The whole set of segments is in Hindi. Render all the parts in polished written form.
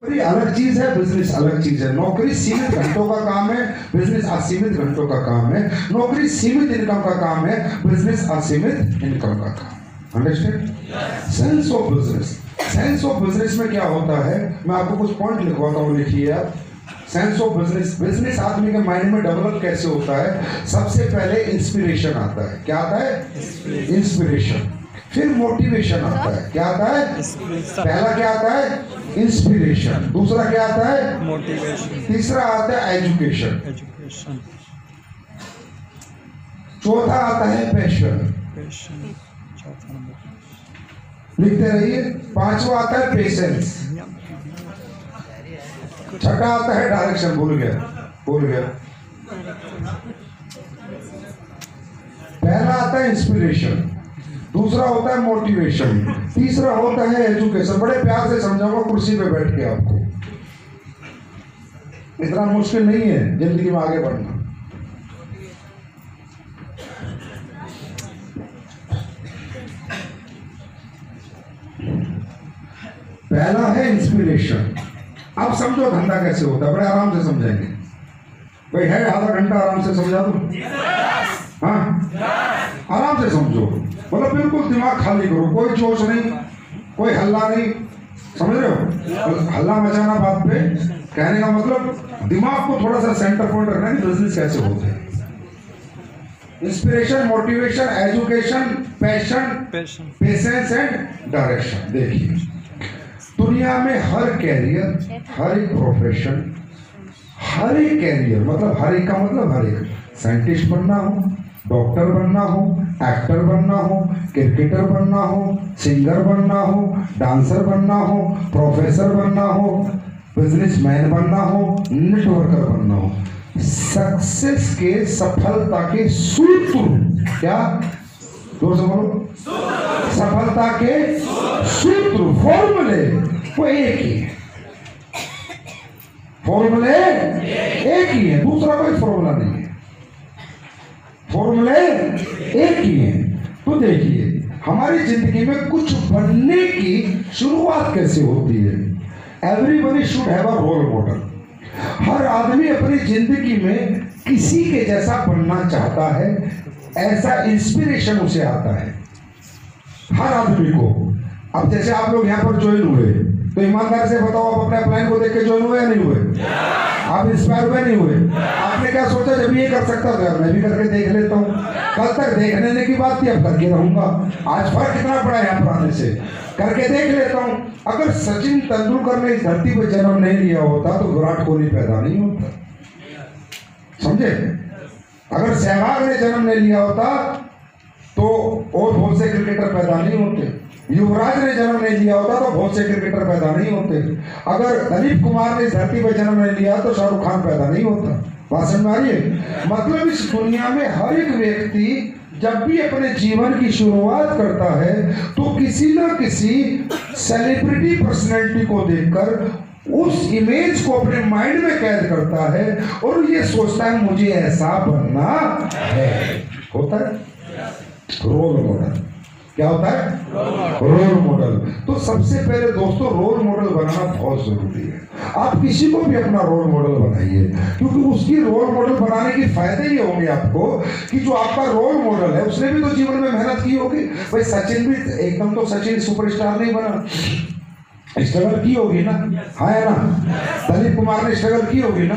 नौकरी अलग चीज है, बिजनेस अलग चीज है। नौकरी सीमित घंटों का काम है, बिजनेस असीमित घंटों का काम है। नौकरी सीमित इनकम का काम है, बिजनेस असीमित इनकम का काम। Understand? Sense of business. Sense of business में क्या होता है, मैं आपको कुछ पॉइंट लिखवाता हूँ, लिखिए आप। सेंस ऑफ बिजनेस, बिजनेस आदमी के माइंड में डेवलप कैसे होता है? सबसे पहले इंस्पिरेशन आता है। क्या आता है? इंस्पिरेशन। फिर मोटिवेशन आता है। क्या आता है? पहला क्या आता है? इंस्पिरेशन। दूसरा क्या आता है? मोटिवेशन। तीसरा आता है एजुकेशन। एजुकेशन। चौथा आता है पैशन। पैशन। चौथा नंबर। लिखते रहिए। पांचवा आता है पेशेंस। छठा आता है डायरेक्शन। भूल गया। पहला आता है इंस्पिरेशन, दूसरा होता है मोटिवेशन, तीसरा होता है एजुकेशन। बड़े प्यार से समझाऊंगा कुर्सी पे बैठ के आपको, इतना मुश्किल नहीं है जिंदगी में आगे बढ़ना। पहला है इंस्पिरेशन। अब समझो धंधा कैसे होता है, बड़े आराम से समझेंगे। भाई है आधा घंटा, आराम से समझा दो। हाँ, आराम से समझो, मतलब बिल्कुल दिमाग खाली करो, कोई जोश नहीं, कोई हल्ला नहीं। समझ रहे हो? हल्ला मचाना बात पे, कहने का मतलब दिमाग को थोड़ा सा सेंटर पॉइंट रखना कि बिजनेस कैसे होते हैं। Inspiration, motivation, education, passion, patience and direction. देखिए, दुनिया में हर कैरियर, हर एक प्रोफेशन, हर एक कैरियर, मतलब हर एक का मतलब हर एक, साइंटिस्ट बनना हो, डॉक्टर बनना हो, एक्टर बनना हो, क्रिकेटर बनना हो, सिंगर बनना हो, डांसर बनना हो, प्रोफेसर बनना हो, बिजनेसमैन बनना हो, नेटवर्कर बनना हो, सक्सेस के, सफलता के सूत्र, क्या? जोर से बोलो। सफलता के सूत्र, फॉर्मूले वो एक ही है। फॉर्मूले एक ही है, दूसरा कोई फॉर्मूला नहीं है। फॉर्मूले एक ही है। तो देखिए, हमारी जिंदगी में कुछ बनने की शुरुआत कैसे होती है? Everybody should have a role model. हर आदमी अपनी जिंदगी में किसी के जैसा बनना चाहता है, ऐसा इंस्पिरेशन उसे आता है हर आदमी को। अब जैसे आप लोग यहाँ पर ज्वाइन हुए, तो ईमानदार से बताओ, आप अपने अपलाइन को देख के ज्वाइन हुए या नहीं हुए? आप इंस्पायर हुए नहीं हुए? आपने क्या सोचा, जब ये कर सकता था मैं भी करके देख लेता हूँ। कल तक देख लेने की बात थी, अब करके रहूंगा। आज फर्क कितना पड़ा है यहाँ पर आने से, करके देख लेता हूँ। अगर सचिन तेंदुलकर ने इस धरती पर जन्म नहीं लिया होता तो विराट कोहली पैदा नहीं होता। समझे? अगर सहवाग ने जन्म नहीं लिया होता तो और बहुत से क्रिकेटर पैदा नहीं होते। युवराज ने जन्म नहीं लिया होता तो बहुत से क्रिकेटर पैदा नहीं होते। अगर दिलीप कुमार ने इस धरती पर जन्म नहीं लिया तो शाहरुख खान पैदा नहीं होता। बात समझ में आ रही है? मतलब इस दुनिया में हर एक व्यक्ति जब भी अपने जीवन की शुरुआत करता है तो किसी न किसी सेलिब्रिटी पर्सनैलिटी को देखकर उस इमेज को अपने माइंड में कैद करता है और ये सोचता है मुझे ऐसा बनना है। होता है रोल मॉडल। क्या होता है? Role model. तो सबसे पहले दोस्तों, रोल मॉडल बनाना बहुत जरूरी है। आप किसी को भी अपना रोल मॉडल बनाइए, क्योंकि उसकी रोल मॉडल बनाने के फायदे ये होंगे आपको कि जो आपका रोल मॉडल है उसने भी तो जीवन में मेहनत की होगी। भाई सचिन भी एकदम तो सचिन सुपरस्टार नहीं बना, स्ट्रगल की होगी ना, है ना? दिलीप कुमार ने स्ट्रगल की होगी ना,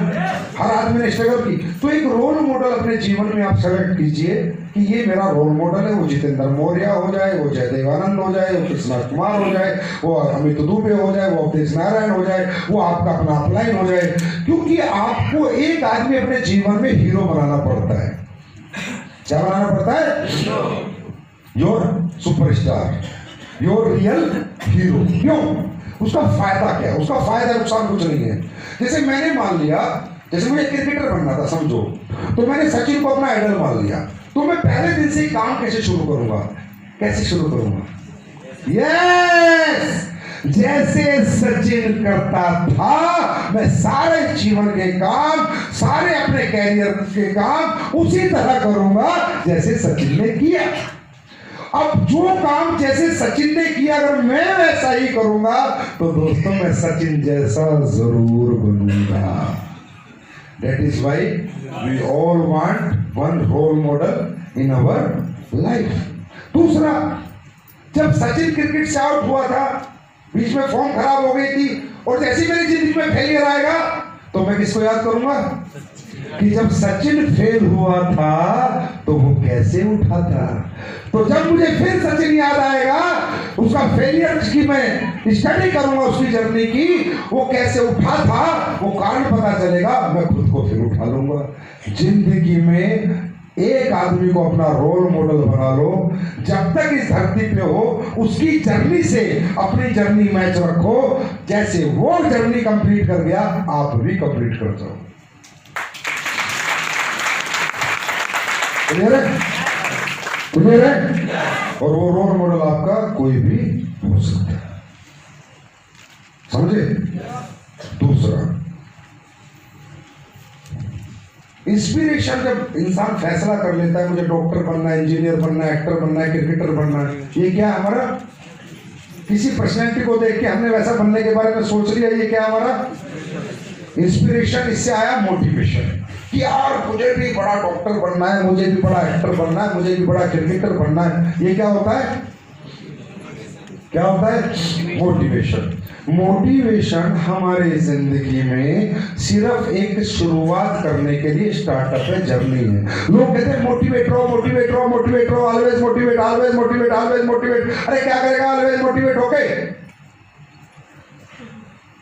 हर आदमी ने स्ट्रगल की। तो एक रोल मॉडल अपने जीवन में आप सेलेक्ट कीजिए कि ये मेरा रोल मॉडल है। वो जितेंद्र मौर्य हो जाए, वो जयदेव आनंद हो जाए, वो कृष्णा कुमार हो जाए, वो अमित दुबे हो जाए, वो अवधेश नारायण हो जाए, वो आपका अपना अपलाइन हो जाए। क्योंकि आपको एक आदमी अपने जीवन में हीरो बनाना पड़ता है। क्या बनाना पड़ता है? Your superstar, your real hero. क्यों? उसका फायदा क्या है? उसका फायदा नुकसान कुछ नहीं है। जैसे मैंने मान लिया, जैसे मुझे क्रिकेटर बनना था समझो, तो मैंने सचिन को अपना आइडल मान लिया, तो मैं पहले दिन से काम कैसे शुरू करूंगा? कैसे शुरू करूंगा? यस, जैसे सचिन करता था मैं सारे जीवन के काम, सारे अपने कैरियर के काम उसी तरह करूंगा जैसे सचिन ने किया। अब जो काम जैसे सचिन ने किया अगर मैं वैसा ही करूंगा तो दोस्तों मैं सचिन जैसा जरूर बनूंगा। That is why we all want one role model in our life. दूसरा, जब सचिन क्रिकेट से आउट हुआ था, बीच में फॉर्म खराब हो गई थी और जैसी मेरी जिंदगी में फेलियर आएगा तो मैं किसको याद करूंगा कि जब सचिन फेल हुआ था तो वो कैसे उठा था। तो जब मुझे फिर सचिन याद आएगा, उसका फेलियर की मैं स्टडी करूंगा, उसकी जर्नी की, वो कैसे उठा था, वो कारण पता चलेगा, मैं खुद को फिर उठा लूंगा। जिंदगी में एक आदमी को अपना रोल मॉडल बना लो, जब तक इस धरती पे हो उसकी जर्नी से अपनी जर्नी मैच रखो, जैसे वो जर्नी कंप्लीट कर गया आप भी कंप्लीट कर जाओ। क्लियर है? और वो रोल मॉडल आपका कोई भी हो सकता है, समझे? दूसरा, इंस्पिरेशन। जब इंसान फैसला कर लेता है मुझे डॉक्टर बनना है, इंजीनियर बनना है, एक्टर बनना है, क्रिकेटर बनना है, ये क्या हमारा किसी पर्सनैलिटी को देख के हमने वैसा बनने के बारे में सोच लिया, ये क्या हमारा इंस्पिरेशन। इससे आया मोटिवेशन कि यार मुझे भी बड़ा डॉक्टर बनना है, मुझे भी बड़ा एक्टर बनना है, मुझे भी बड़ा क्रिकेटर बनना है। ये क्या होता है? क्या होता है? मोटिवेशन। मोटिवेशन हमारे जिंदगी में सिर्फ एक शुरुआत करने के लिए स्टार्टअप है, जर्नी है। लोग कहते हैं मोटिवेट रहो, मोटिवेट रहो, मोटिवेट रहो, always motivate, always motivate, always motivate. अरे क्या करेगा ऑलवेज मोटिवेट होके?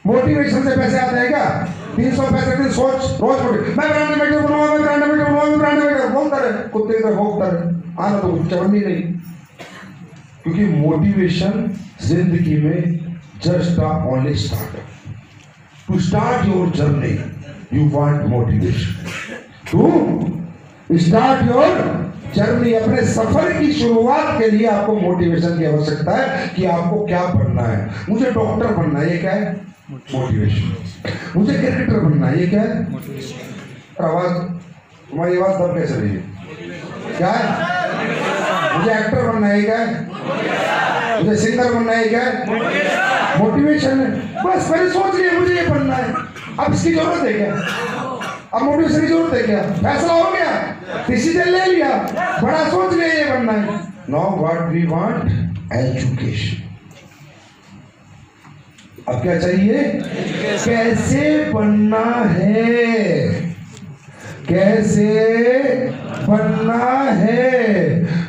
मोटिवेशन से पैसे आते हैं क्या? 365 दिन सोच, रोज मोटिवेट, मैं ब्रांड एम्बेसडर बनूंगा, मैं ब्रांड एम्बेसडर बनूंगा, मैं ब्रांड एम्बेसडर बोलता रहे, कुत्ते की तरह भौंकता रहे, आना तो चढ़नी नहीं। क्योंकि मोटिवेशन जिंदगी में just only startup. To start your journey, you want motivation. To start your journey, अपने सफर की शुरुआत के लिए आपको मोटिवेशन की आवश्यकता है कि आपको क्या बनना है। मुझे डॉक्टर बनना है, ये क्या है? मोटिवेशन। मुझे क्रिकेटर बनना है, ये क्या है? आवाज, तुम्हारी आवाज दब कैसे रही है? क्या है? मुझे एक्टर बनना है, क्या है? मुझे सिंगर बनना है, क्या है? मोटिवेशन है। बस मैंने सोच लिया मुझे ये बनना है, अब इसकी जरूरत है क्या? अब मोटिवेशन की जरूरत है क्या? फैसला हो गया, डिसीजन ले लिया, बड़ा सोच लिया ये बनना है। Now what we want? Education. अब क्या चाहिए? कैसे बनना है, कैसे बनना है।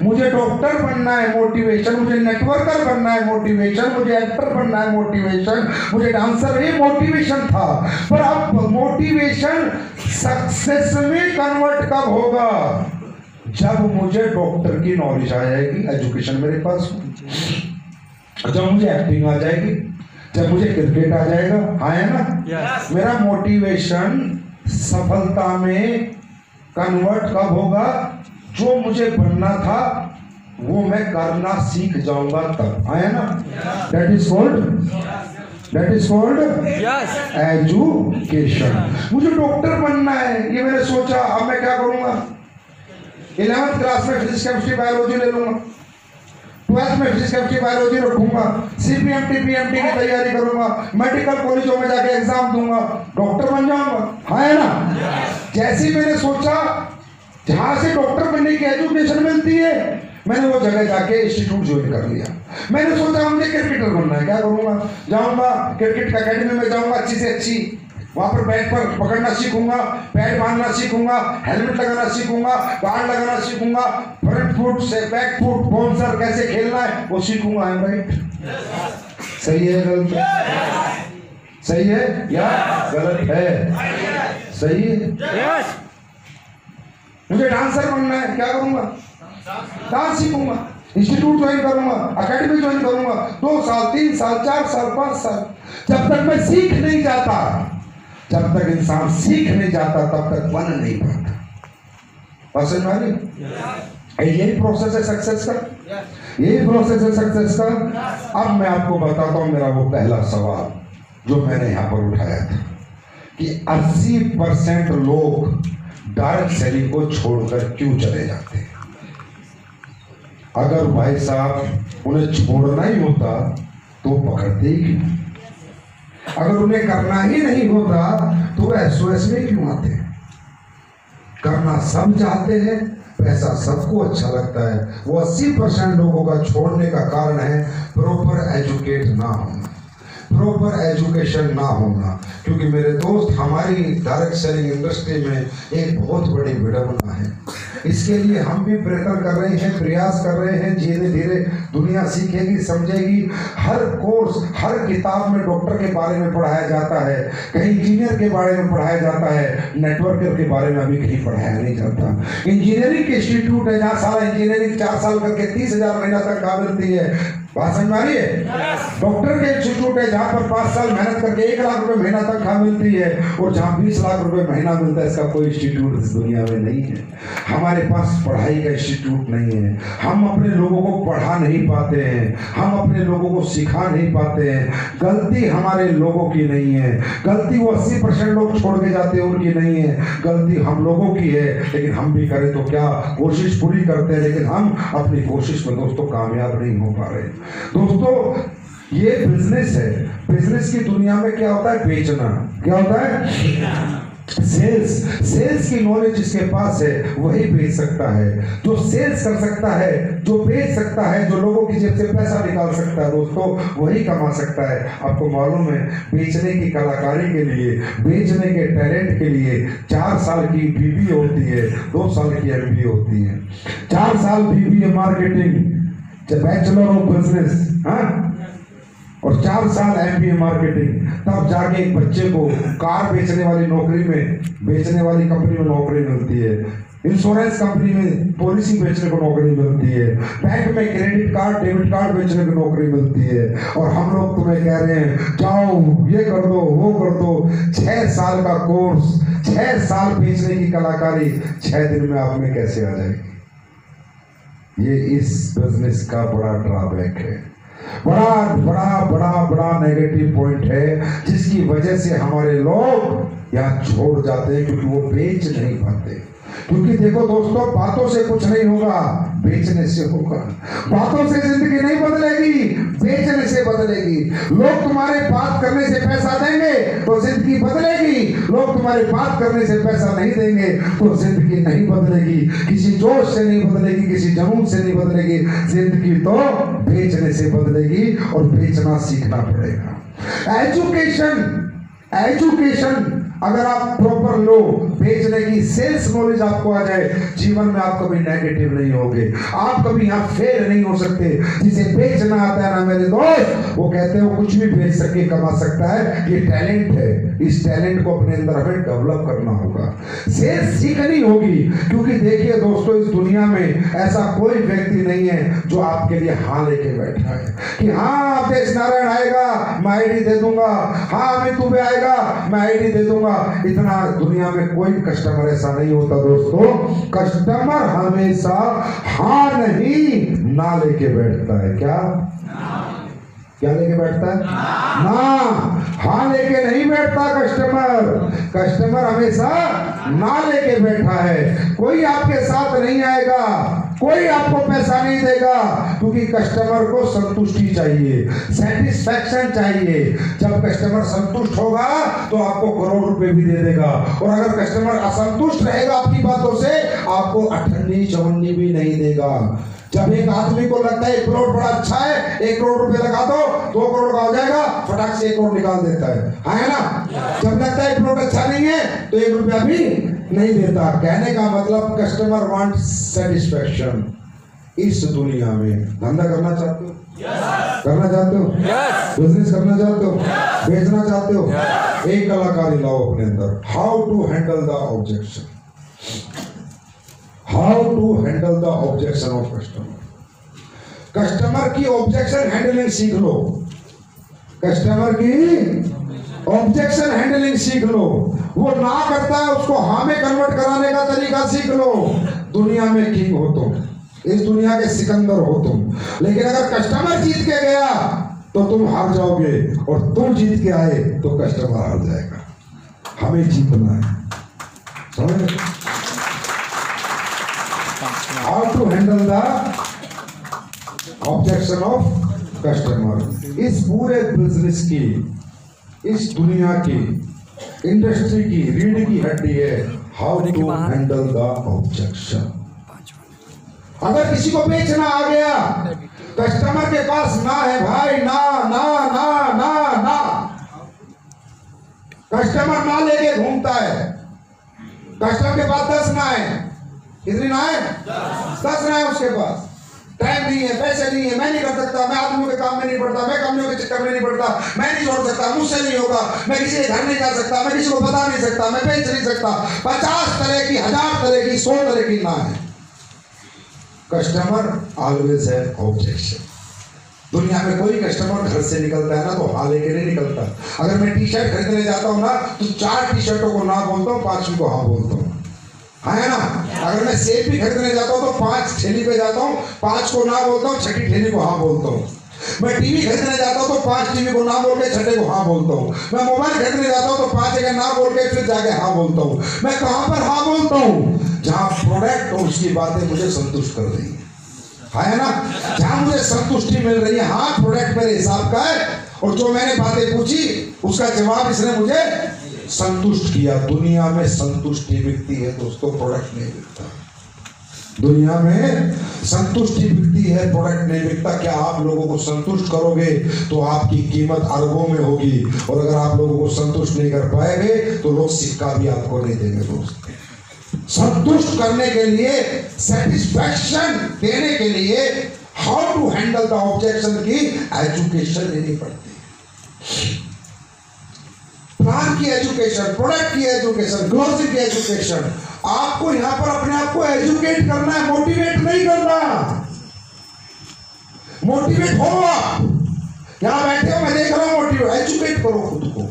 मुझे डॉक्टर बनना है, मोटिवेशन। मुझे नेटवर्कर बनना है, मोटिवेशन। मुझे एक्टर बनना है, मोटिवेशन। मुझे डांसर, ये मोटिवेशन था। पर अब मोटिवेशन सक्सेस में कन्वर्ट कब होगा? जब मुझे डॉक्टर की नॉलेज आ जाएगी, एजुकेशन मेरे पास हो, जब मुझे एक्टिंग आ जाएगी, जब मुझे क्रिकेट आ जाएगा, हाँ है ना? yes. मेरा मोटिवेशन सफलता में कन्वर्ट कब होगा? जो मुझे बनना था वो मैं करना सीख जाऊंगा तब, आया ना? That is called education. मुझे डॉक्टर बनना है, ये मैंने सोचा, अब मैं क्या करूंगा? 11th क्लास में फिजिक्स केमिस्ट्री बायोलॉजी ले लूंगा, 12th में फिजिक्स केमिस्ट्री बायोलॉजी रखूंगा, सीपीएमटी पीएमटी की तैयारी करूंगा, मेडिकल कॉलेजों में जाके एग्जाम दूंगा, डॉक्टर बन जाऊंगा, हाँ है ना? जैसे मैंने सोचा जहां से डॉक्टर बनने की एजुकेशन मिलती है, मैंने वो जगह जाके इंस्टीट्यूट ज्वाइन कर लिया। मैंने सोचा मुझे क्रिकेटर बनना है, क्या करूंगा? जाऊंगा क्रिकेट अकेडमी में, जाऊंगा अच्छी से अच्छी, वहां पर बैट पर पकड़ना सीखूंगा, पैड बांधना सीखूंगा, हेलमेट लगाना सीखूंगा, गार्ड लगाना सीखूंगा, फ्रंट फुट से बैक फुट बाउंसर कैसे खेलना है वो सीखूंगा। है राइट? सही है गलत है? सही है या गलत है? सही है। मुझे डांसर बनना है, क्या करूंगा? डांस सीखूंगा, इंस्टीट्यूट ज्वाइन करूंगा, अकेडमी ज्वाइन करूंगा, 2 साल 3 साल 4 साल 5 साल, जब तक मैं सीख नहीं जाता, जब तक इंसान सीख नहीं जाता तब तक बन नहीं पाता। समझ में आ रही? यही प्रोसेस है सक्सेस का, यही प्रोसेस है सक्सेस का। अब मैं आपको बताता हूं मेरा वो पहला सवाल जो मैंने यहां पर उठाया था कि 80% लोग डायरेक्ट सेलिंग को छोड़कर क्यों चले जाते हैं? अगर भाई साहब उन्हें छोड़ना ही होता तो पकड़ते ही क्यों? अगर उन्हें करना ही नहीं होता तो वह SOS में क्यों आते? करना सब चाहते हैं, पैसा सबको अच्छा लगता है। वो 80% लोगों का छोड़ने का कारण है प्रॉपर एजुकेट ना होना, प्रॉपर एजुकेशन ना होना। क्योंकि मेरे दोस्त, हमारी डायरेक्ट सेलिंग इंडस्ट्री में एक बहुत बड़ी विडंबना है। इसके लिए हम भी प्रयत्न कर रहे हैं, प्रयास कर रहे हैं। धीरे धीरे दुनिया सीखेगी, समझेगी। हर कोर्स, हर किताब में डॉक्टर के बारे में पढ़ाया जाता है, कहीं इंजीनियर के बारे में पढ़ाया जाता है, नेटवर्कर के बारे में अभी कहीं पढ़ाया नहीं जाता। इंजीनियरिंग के इंस्टीट्यूट है जहाँ सारा इंजीनियरिंग 4 साल करके 30,000 महीना तक मिलती है। बात समझ में आ रही है? डॉक्टर के इंस्टीट्यूट है जहाँ पर 5 साल मेहनत करके 1 लाख रुपए महीना तनख्वाह मिलती है, और जहाँ 20 लाख रुपए महीना मिलता है, इसका कोई इंस्टीट्यूट इस दुनिया में नहीं है। हमारे पास पढ़ाई का इंस्टीट्यूट नहीं है। हम अपने लोगों को पढ़ा नहीं पाते हैं, हम अपने लोगों को सिखा नहीं पाते हैं। गलती हमारे लोगों की नहीं है, गलती वो 80% लोग छोड़ के जाते हैं उनकी नहीं है, गलती हम लोगों की है। लेकिन हम भी करें तो क्या, कोशिश पूरी करते हैं, लेकिन हम अपनी कोशिश में दोस्तों कामयाब नहीं हो पा रहे। दोस्तों, ये बिजनेस है। बिजनेस की दुनिया में क्या होता है? बेचना। क्या होता है? सेल्स। सेल्स की नॉलेज जिसके पास है वही बेच सकता है। जो सेल्स कर सकता है, जो बेच सकता है, जो लोगों की जेब से पैसा निकाल सकता है दोस्तों, वही कमा सकता है। आपको मालूम है, बेचने की कलाकारी के लिए, बेचने के टैलेंट के लिए 4 साल की BBA होती है, 2 साल की MBA होती है। 4 साल BBA marketing, bachelor of business, हाँ, और 4 साल MBA मार्केटिंग, तब जाके एक बच्चे को कार बेचने वाली नौकरी में, बेचने वाली कंपनी में नौकरी मिलती है, इंश्योरेंस कंपनी में पॉलिसी बेचने को नौकरी मिलती है, बैंक में क्रेडिट कार्ड, डेबिट कार्ड बेचने की नौकरी मिलती है। और हम लोग तुम्हें कह रहे हैं जाओ ये कर दो, वो कर दो। 6 साल का कोर्स, 6 साल बेचने की कलाकारी 6 दिन में आप में कैसे आ जाएगी? ये इस बिजनेस का बड़ा ड्रॉबैक है, बड़ा नेगेटिव पॉइंट है, जिसकी वजह से हमारे लोग यहाँ छोड़ जाते हैं, क्योंकि वो बेच नहीं पाते। क्योंकि देखो दोस्तों, बातों से कुछ नहीं होगा, बेचने से होगा। बातों से जिंदगी नहीं बदलेगी, बेचने से बदलेगी। लोग तुम्हारे बात करने से पैसा देंगे तो जिंदगी बदलेगी, लोग तुम्हारे बात करने से पैसा नहीं देंगे तो जिंदगी नहीं बदलेगी। किसी जोश से नहीं बदलेगी, किसी जुनून से नहीं बदलेगी, जिंदगी तो बेचने से बदलेगी, और बेचना सीखना पड़ेगा। एजुकेशन अगर आप प्रॉपर लो, बेचने की सेल्स नॉलेज आपको आ जाए, जीवन में आप कभी नेगेटिव नहीं होगे, आप कभी यहाँ फेल नहीं हो सकते। जिसे बेचना आता है ना मेरे दोस्त, वो कहते हैं वो कुछ भी बेच सके, कमा सकता है। ये टैलेंट है, इस टैलेंट को अपने अंदर हमें डेवलप करना होगा, सेल्स सीखनी होगी। क्योंकि देखिए दोस्तों, इस दुनिया में ऐसा कोई व्यक्ति नहीं है जो आपके लिए हाँ लेके बैठा है कि हाँ देश नारायण आएगा मैं ID दे दूंगा, हाँ अमित दुबे आएगा मैं ID दे दूंगा। इतना दुनिया में कोई कस्टमर ऐसा नहीं होता दोस्तों। कस्टमर हमेशा हाँ नहीं ना लेके बैठता है। क्या लेके बैठता है? ना। हाँ लेके नहीं बैठता कस्टमर हमेशा ना लेके बैठा है। कोई आपके साथ नहीं आएगा, कोई आपको पैसा नहीं देगा, क्योंकि कस्टमर को संतुष्टि चाहिए, सेटिस्फैक्शन चाहिए। जब कस्टमर संतुष्ट होगा तो आपको करोड़ रुपए भी दे देगा, और अगर कस्टमर असंतुष्ट रहेगा आपकी बातों से, आपको 58-54 भी नहीं देगा। जब एक आदमी को लगता है 1 करोड़ बड़ा अच्छा है, 1 करोड़ रुपए लगा दो, 2 करोड़ का हो जाएगा, फटाक से 1 करोड़ निकाल देता है ना। जब लगता है 1 करोड़ अच्छा नहीं है तो 1 रुपया भी नहीं देता। कहने का मतलब कस्टमर वांट सेटिस्फैक्शन। इस दुनिया में धंधा करना चाहते हो? करना चाहते हो? बिजनेस करना चाहते हो? बेचना चाहते हो? एक कलाकारी लाओ अपने अंदर। How to handle the objection, how to handle the objection of customer. Customer की ऑब्जेक्शन हैंडलिंग सीख लो, कस्टमर की ऑब्जेक्शन हैंडलिंग सीख लो। वो ना करता है उसको हाँ में कन्वर्ट कराने का तरीका सीख लो। दुनिया में किंग हो तुम, इस दुनिया के सिकंदर हो तुम, लेकिन अगर कस्टमर जीत के गया तो तुम हार जाओगे, और तुम जीत के आए तो कस्टमर हार जाएगा। हमें जीतना है, समझ? How to handle the objection of customer. इस पूरे बिजनेस की, इस दुनिया की, इंडस्ट्री की रीढ़ की हड्डी है how to handle the objection. अगर किसी को बेचना आ गया, कस्टमर के पास ना है भाई, ना ना ना ना ना, कस्टमर ना लेके घूमता है, कस्टमर के पास 10 ना है, कितनी ना है? 10 ना है उसके पास, टाइम नहीं है, पैसे नहीं है, मैं नहीं कर सकता, मैं आदमियों के काम में नहीं पड़ता, मैं कंपनियों के चक्कर में नहीं पड़ता, मैं नहीं छोड़ सकता, मुझसे नहीं होगा, मैं किसी के घर नहीं जा सकता, मैं किसी को बता नहीं सकता, मैं बेच नहीं सकता। 50 तरह की, 1000 तरह की, 100 तरह की ना है। कस्टमर ऑलवेज है ऑब्जेक्शन। दुनिया में कोई कस्टमर घर से निकलता है ना तो हाँ लेके नहीं निकलता। अगर मैं टी शर्ट खरीदने जाता हूँ ना तो 4 टी शर्टों को ना बोलता हूँ, 5 को हाँ बोलता हूँ, हाँ है ना। अगर मैं सेब भी खरीदने जाता हूँ तो 5 ठेली पे जाता हूँ, 5 को ना बोलता हूँ, 6ठी ठेली को हाँ बोलता हूँ। मैं टीवी खरीदने जाता हूँ तो 5 टीवी को ना बोल के 6ठे को हाँ बोलता हूँ। मैं मोबाइल खरीदने जाता हूँ तो 5 जगह ना बोल के फिर जाके हाँ बोलता हूँ। मैं कहाँ पर हाँ बोलता हूँ? जहाँ प्रोडक्ट और उसकी बातें मुझे संतुष्ट कर रही है, है ना, जहाँ मुझे संतुष्टि मिल रही है। हाँ प्रोडक्ट मेरे हिसाब का है और जो मैंने बातें पूछी उसका जवाब इसने मुझे संतुष्ट किया। दुनिया में संतुष्टि बिकती है दोस्तों, प्रोडक्ट नहीं बिकता। दुनिया में संतुष्टि बिकती है, प्रोडक्ट नहीं बिकता। क्या आप लोगों को संतुष्ट करोगे तो आपकी कीमत अरबों में होगी, और अगर आप लोगों को संतुष्ट नहीं कर पाएंगे तो लोग सिक्का भी आपको नहीं देंगे दोस्त। संतुष्ट करने के लिए, सेटिस्फैक्शन देने के लिए how to handle the objection की एजुकेशन लेनी पड़ती है। प्लान की एजुकेशन, प्रोडक्ट की एजुकेशन, क्लोजिंग की एजुकेशन। आपको यहां पर अपने आप को एजुकेट करना है, मोटिवेट नहीं करना। मोटिवेट हो आप, यहां बैठे हो मैं देख रहा हूं, मोटिवेट, एजुकेट करो खुद को।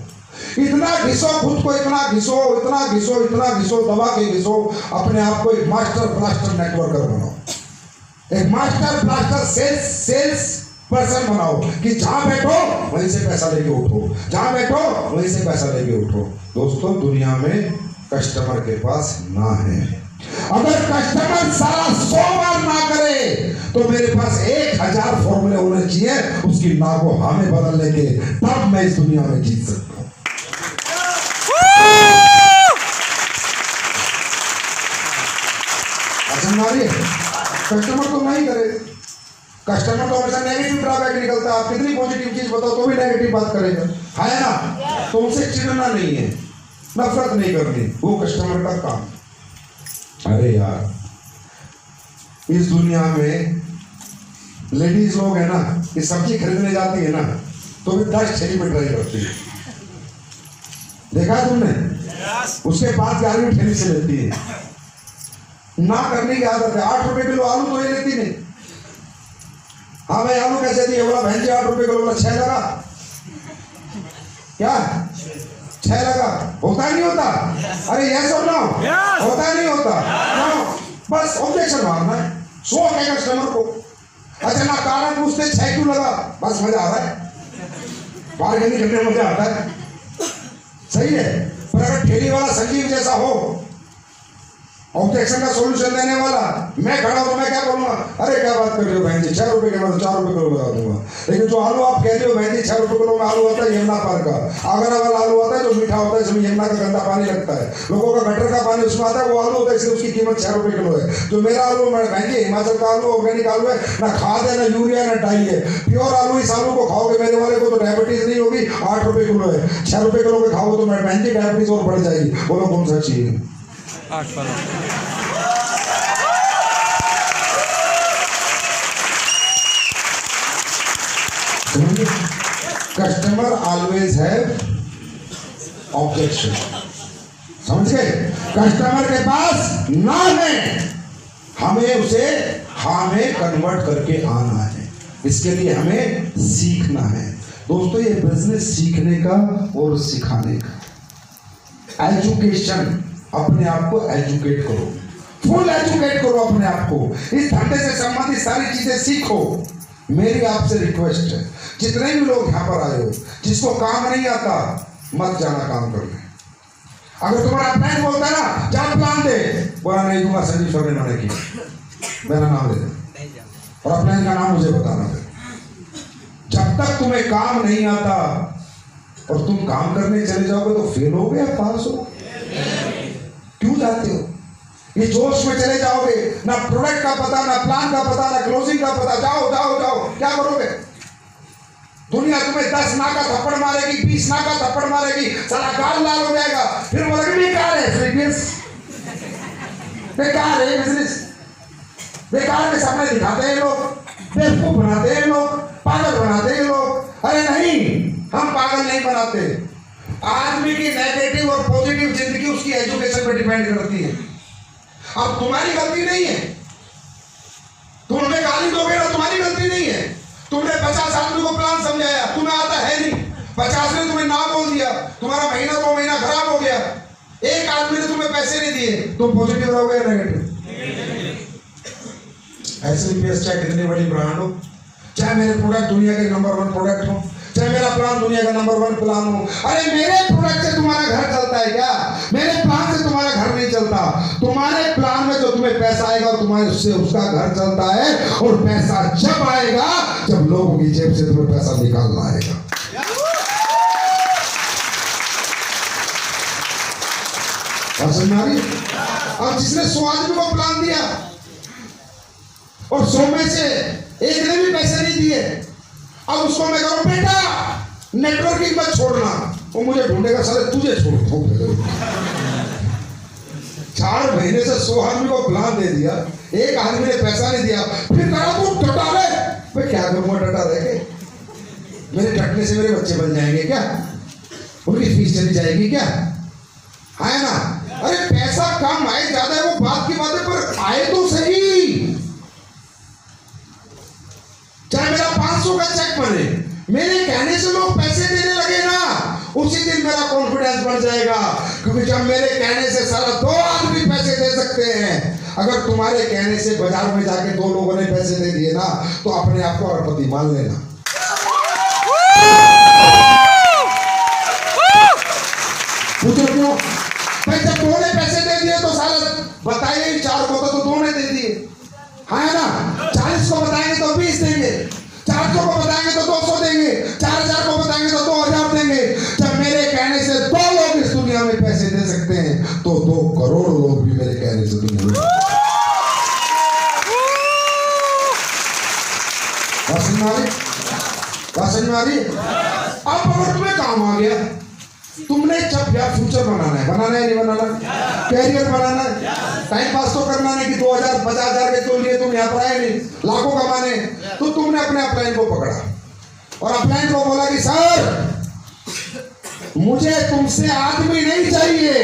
इतना घिसो खुद को, इतना घिसो, इतना घिसो, इतना घिसो, दबा के घिसो अपने आप को। एक मास्टर ब्लास्टर नेटवर्कर बनाओ, एक मास्टर ब्लास्टर सेल्स पर्सन बनाओ कि जहां बैठो वहीं से पैसा लेके उठो, जहां बैठो वहीं से पैसा लेके उठो। दोस्तों दुनिया में कस्टमर के पास ना है। अगर कस्टमर सारा 100 बार ना करे तो मेरे पास 1000 फॉर्मूले होने चाहिए उसकी ना को हमें बदलने के, तब मैं इस दुनिया में जीत सकता हूं। कस्टमर तो नहीं करे, कस्टमर तो हमेशा नेगेटिव ड्रॉबैक निकलता है। आप कितनी पॉजिटिव चीज बताओ तो भी नेगेटिव बात करेगा, है ना। तो उनसे चिढ़ना नहीं है, नफरत नहीं करनी, वो कस्टमर का काम। अरे यार इस दुनिया में लेडीज लोग है ना, ये सब्जी खरीदने जाती है ना तो भी 10 ठेली पे ट्राई करती है, देखा है तुमने? उसके पास 11वीं ठेली से लेती है। ना करने की आदत है। 8 रुपए किलो आलू तो ये लेती नहीं। हाँ भाई आलू कैसे दिए? बोला बहन जी 8 रुपए किलो। बोला 6 लगा क्या? 6 लगा। होता नहीं होता? अरे यस और नो? होता नहीं होता? क्यों? बस ऑब्जेक्शन मारना है, शौक है कस्टमर को। अच्छा ना कारण पूछते 6 क्यों लगा, बस मजा आ रहा है, बार्गेनिंग करने में मजा आता है, सही है। पर अगर ठेली वाला संजीव जैसा हो, ऑब्जेक्शन का सॉल्यूशन देने वाला, मैं खड़ा हूं, मैं क्या बोलूंगा? अरे क्या बात कर रहे हो बहन जी, 6 रुपए के बाद 4 रुपए किलो लगा दूंगा। लेकिन जो आलू आप कह रहे हो बहन जी 6 रुपए किलो में आलू आता है यमुना पार का, आगरा वाला आलू आता है जो मीठा होता है, इसमें यमुना का गंदा पानी लगता है, लोगों का गटर का पानी उसमें आता है, वो आलू होता है इसलिए उसकी कीमत 6 रुपए किलो है। जो मेरा आलू बहन जी हिमाचल का आलू ऑर्गेनिक आलू है, ना खाद है, ना यूरिया, ना डाई है, प्योर आलू। इस आलू को खाओगे मेरे वाले को तो डायबिटीज नहीं होगी। 8 रुपए किलो है, 6 रुपए किलो के खाओ तो मैं बहन जी डायबिटीज और बढ़ जाएगी। बोलो कौन सा चाहिए? 8 वाला। कस्टमर ऑलवेज है ऑब्जेक्शन, समझ गए? कस्टमर के पास ना है, हमें उसे हाँ में कन्वर्ट करके आना है। इसके लिए हमें सीखना है दोस्तों। ये बिजनेस सीखने का और सिखाने का। एजुकेशन, अपने आप को एजुकेट करो, फुल एजुकेट करो अपने आप को। इस धंधे से संबंधित सारी चीजें सीखो। मेरी आपसे रिक्वेस्ट है, जितने भी लोग यहाँ पर आए हो, जिसको काम नहीं आता मत जाना काम करने। अगर तुम्हारा फ्रेंड बोलता है ना जा प्लान दे, बोला नहीं दूंगा, संजीव सर ने मना किया, मेरा नाम ले दे, और अपलाइन का नाम मुझे बताना है। जब तक तुम्हें काम नहीं आता और तुम काम करने चले जाओगे तो फेल हो गया, पास हो। क्यों जाते हो? ये जोश में चले जाओगे, ना प्रोडक्ट का पता, ना प्लान का पता, ना क्लोजिंग का पता, जाओ जाओ जाओ, क्या करोगे? दुनिया तुम्हें 10 नाका थप्पड़ मारेगी, 20 नाका थप्पड़ मारेगी, सारा गाल लाल हो जाएगा, फिर बोलेगा बेकार है बिजनेस, बेकार है बिजनेस, बेकार के सपने दिखाते हैं लोग, बेवकूफ बनाते हैं लोग, पागल बनाते हैं लोग। अरे नहीं, हम पागल नहीं बनाते। आदमी की नेगेटिव और पॉजिटिव जिंदगी उसकी एजुकेशन पर डिपेंड करती है। अब तुम्हारी गलती नहीं है, तुम हमें गाली दोगे ना, तुम्हारी गलती नहीं है। तुमने 50 आदमी को प्लान समझाया, तुम्हें आता है नहीं, 50 ने तुम्हें ना बोल दिया, तुम्हारा महीना 2 महीना खराब हो गया, एक आदमी ने तुम्हें पैसे नहीं दिए, तुम पॉजिटिव रहोगे या नेगेटिव? ऐसे भी चाहे कितनी बड़ी ब्रांड हो, चाहे मेरे प्रोडक्ट दुनिया के नंबर 1 प्रोडक्ट हो, चाहे मेरा प्लान दुनिया का नंबर 1 प्लान हो, अरे मेरे प्रोडक्ट से तुम्हारा घर चलता है क्या? मेरे प्लान से तुम्हारा घर नहीं चलता। तुम्हारे प्लान में जो तुम्हें पैसा आएगा तुम्हारे उससे उसका घर चलता है, और पैसा जब आएगा जब लोगों की जेब से तुम्हें पैसा निकालना आएगा। अब जिसने 100 आदमी को प्लान दिया और 100 में से एक ने भी पैसे नहीं दिए, अब उसको मैं कहूं बेटा नेटवर्किंग मत छोड़ना, वो मुझे ढूंढेगा, साले तुझे छोड़ दो। 4 महीने से 100 आदमी को प्लान दे दिया, एक आदमी ने पैसा नहीं दिया, फिर कहा तू डटा रहे। मैं क्या करूंगा डटा रह के? मेरे डटने से मेरे बच्चे बन जाएंगे क्या? उनकी फीस चली जाएगी क्या? है ना? अरे पैसा कम आए ज्यादा है वो बात की बात है, पर आए तो सही। चाहे मेरा 500 का चेक बने, मेरे कहने से लोग पैसे देने लगे ना, उसी दिन मेरा कॉन्फिडेंस बढ़ जाएगा। क्योंकि जब मेरे कहने से सारा 2 आदमी पैसे दे सकते हैं, अगर तुम्हारे कहने से बाजार में जाके 2 लोगों ने पैसे दे दिए ना, तो अपने आप को अरबपति मान लेना। पूछो क्यों भाई? जब 2 ने पैसे दे दिए तो सारा बताइए 4 को तो 2 ने दे दिए, है ना? 40 को बताएंगे तो 20 देंगे, 400 को बताएंगे तो 200 देंगे, 4000 को बताएंगे तो 2000 देंगे। जब मेरे कहने से 2 लोग इस दुनिया में पैसे दे सकते हैं, तो 2 करोड़ लोग भी मेरे कहने से दुनिया में। समझ में आ रही? अब अगर तुम्हें काम आ गया, तुमने जब यार फ्यूचर बनाना है नहीं बनाना, कैरियर बनाना है, टाइम पास तो करना नहीं कि 2000 50,000 के तो लिए तुम यहाँ पर आए नहीं, लाखों कमाने, तो तुमने अपने अपलाइन को पकड़ा और अपलाइन को बोला कि सर मुझे तुमसे आदमी नहीं चाहिए,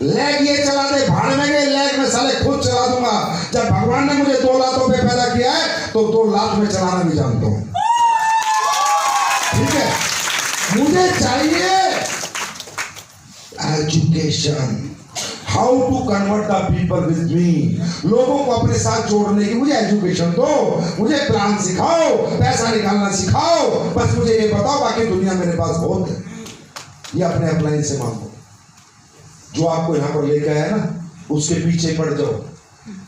लैग ये चला दे, भाड़ में गए लैग में साले खुद चला दूंगा। जब भगवान ने मुझे 2 लाखों पे पैदा किया है तो 2 लाख में चलाना भी जानता हूं, ठीक है? मुझे चाहिए education, how to convert the people with me, लोगों को अपने साथ जोड़ने की मुझे एजुकेशन दो, मुझे प्लान सिखाओ, पैसा निकालना सिखाओ, बस मुझे ये बताओ, बाकी दुनिया मेरे पास बहुत है। ये अपने अपलाइन से मांगो, जो आपको यहाँ पर लेके आया ना उसके पीछे पड़ जाओ।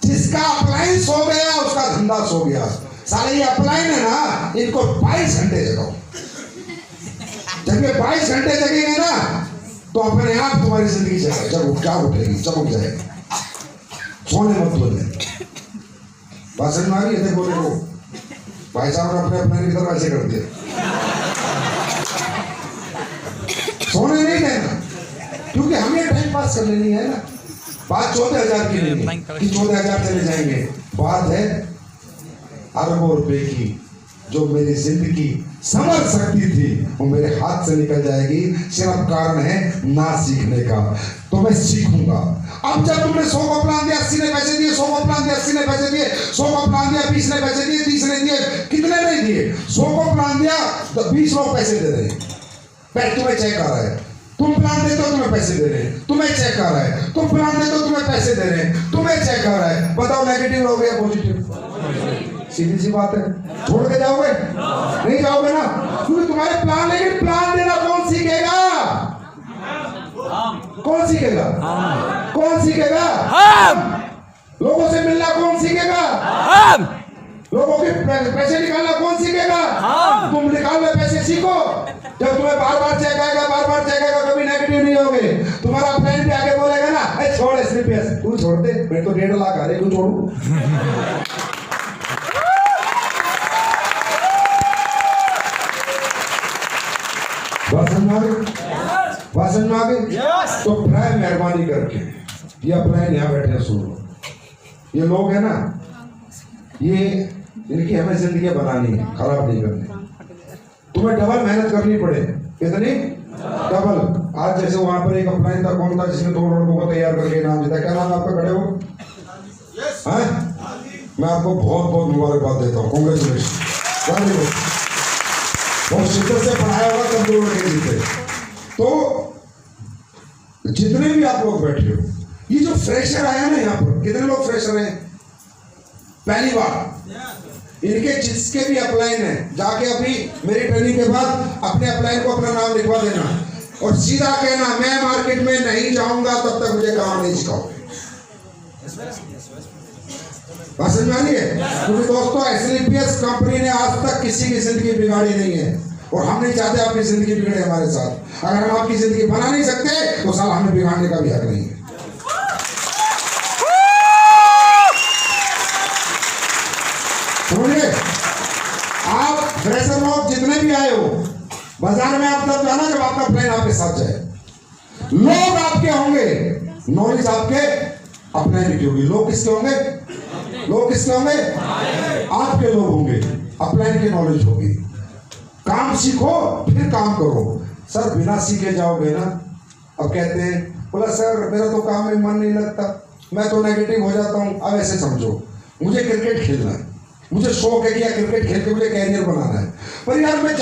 जिसका अपलाइन सो गया उसका धंधा सो गया। साले ये अपलाइन है ना, इनको 22 घंटे जगाओ। जब ये 22 घंटे जगेंगे ना तो अपने आप तुम्हारी जिंदगी जब उठेगी, चमक जाएगी। सोने मत बोले, बात समझ में आ रही है? बोले वो भाई साहब ने अपने अपने की तरफ ऐसे कर दिया, सोने नहीं देना, क्योंकि हमें टाइम पास करने नहीं है ना। बात 14,000 की नहीं है कि 14,000 चले जाएंगे, बात है अरबों रुपए की। जो मेरी जिंदगी समझ सकती थी वो मेरे हाथ से निकल जाएगी, सिर्फ कारण है ना सीखने का, तो मैं सीखूंगा। अब जब तुमने 100 को प्लान दिया, 80 ने पैसे दिए, 100 को प्लान दिया, 80 ने पैसे दिए, 100 को प्लान दिया, 20 ने पैसे दिए, 30 ने दिए, कितने नहीं दिए? 100 को प्लान दिया तो 20 लोग पैसे दे रहे हैं, तुम्हें चेक आ रहा है। तुम प्लान देते हो तुम्हें पैसे दे रहे हैं, तुम्हें चेक आ रहा है। तुम प्लान देते हो तुम्हें पैसे दे रहे हैं, तुम्हें चेक आ रहा है। बताओ नेगेटिव हो गया पॉजिटिव? सीधी सी बात है। छोड़ के जाओगे? नहीं जाओगे ना, क्योंकि तुम्हारे प्लान, लेकिन प्लान देना कौन सीखेगा? कौन सीखेगा? कौन सीखेगा? लोगों से मिलना कौन सीखेगा? लोगों के पैसे निकालना कौन सीखेगा? तुम निकालना पैसे सीखो। जब तुम्हें बार बार चेक आएगा, कभी नेगेटिव नहीं होगे। तुम्हारा फ्रेंड भी आके बोलेगा ना, अरे छोड़ स्लिपियस, तू छोड़ दे, मैं तो 1.5 लाख आ रहे, तू छोड़ू। बात समझ में आ गई? तो प्राय मेहरबानी करके ये अपने यहाँ बैठे सुन लो। ये लोग है ना, ये इनकी हमें जिंदगी बनानी है, खराब नहीं करनी। तुम्हें डबल मेहनत करनी पड़े। कितनी? डबल। आज जैसे वहां पर एक अपलाइन था, कौन था जिसने 2 लड़कों को तैयार करके नाम दिया? क्या नाम आपका? खड़े हो? मैं आपको बहुत बहुत मुबारकबाद देता हूँ, कांग्रेचुलेशन। बहुत शिद्दत से पढ़ाया होगा तब 2 लड़के जीते। तो जितने भी आप लोग बैठे हो, ये जो फ्रेशर आया ना यहाँ पर, कितने लोग फ्रेशर हैं? पहली बार इनके जिसके भी अपलाइन है, जाके अभी मेरी ट्रेनिंग के बाद अपने अपलाइन को अपना नाम लिखवा देना और सीधा कहना, मैं मार्केट में नहीं जाऊंगा तब तक मुझे काम नहीं सिखाओगे। बात समझ में आ रही है? क्योंकि दोस्तों, एसएलपीएस कंपनी ने आज तक किसी की जिंदगी बिगाड़ी नहीं है और हम नहीं चाहते आपकी जिंदगी बिगड़े हमारे साथ। अगर हम आपकी जिंदगी बना नहीं सकते तो साला हमें बिगाड़ने का भी हक नहीं है। समझिए? आप फ्रेशर लोग जितने भी आए हो, बाजार में आप तब जाना जब आपका प्लान आपके साथ जाए। लोग आपके होंगे, नॉलेज आपके अपने की होगी। लोग किसके होंगे? लोग किसके होंगे? आपके लोग होंगे, अपलाइन की नॉलेज होगी। काम सीखो फिर काम करो। सर बिना सीखे जाओगे ना, अब कहते हैं बोला सर मेरा तो काम में मन नहीं लगता, मैं तो नेगेटिव हो जाता हूँ। अब ऐसे समझो, मुझे क्रिकेट खेलना है, मुझे शौक है कि यार क्रिकेट खेल के मुझे कैरियर बनाना है, पर यार मैं